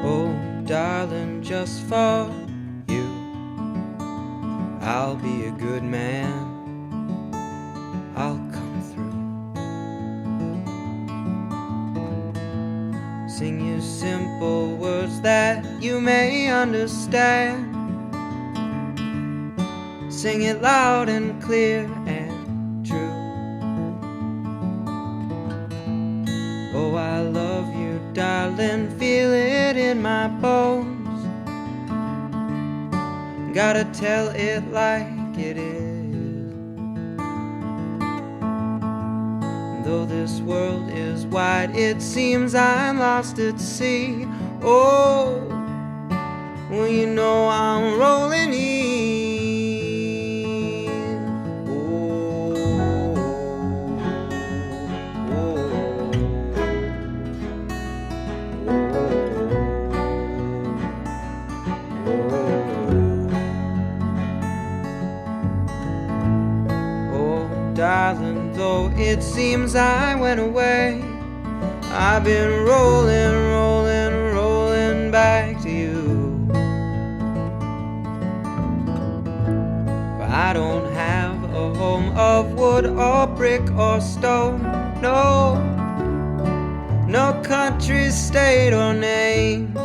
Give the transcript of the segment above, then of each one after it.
Oh, darling, just for you, I'll be a good man. I'll come through. Sing you simple words that you may understand. Sing it loud and clear and true. Oh, I love you, darling, feel it in my bones. Gotta tell it like it is. Though this world is wide, it seems I'm lost at sea. Oh, well, you know I'm rolling in. Darling, though it seems I went away, I've been rolling, rolling, rolling back to you. For I don't have a home of wood or brick or stone. No, no country, state or name.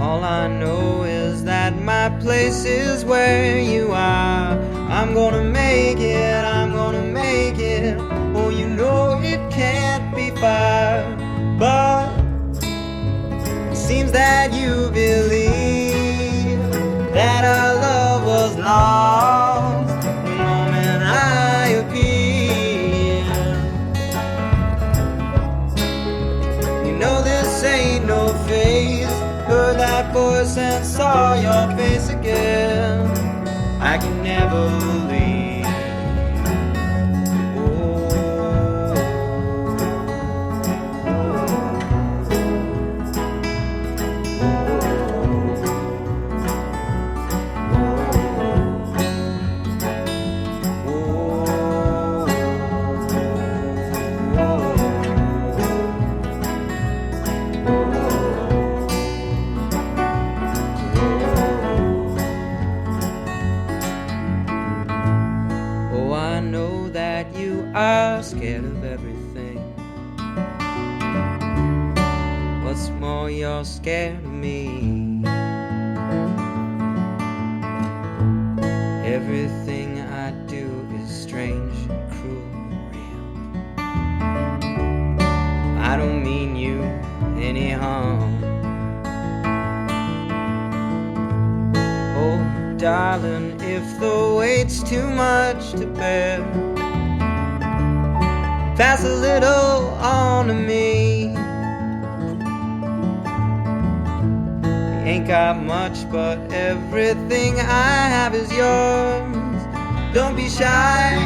All I know is that my place is where you are. I'm gonna make it, I'm gonna make it. Oh, you know it can't be far. But it seems that you believe that our love was lost the moment I appeared. You know this ain't no phase. Heard that voice and saw your face again. I can never leave. Are scared of everything. What's more, you're scared of me. Everything I do is strange and cruel and real. I don't mean you any harm. Oh, darling, if the weight's too much to bear, pass a little on to me. Ain't got much, but everything I have is yours. Don't be shy,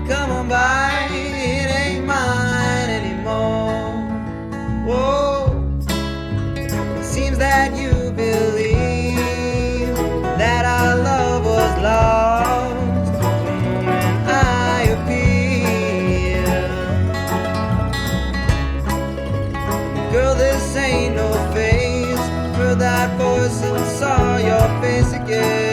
come on by, it ain't mine anymore. Whoa, it seems that you believe that our love was lost the moment I appeared. Girl, this ain't no phase. Heard that voice and saw your face again.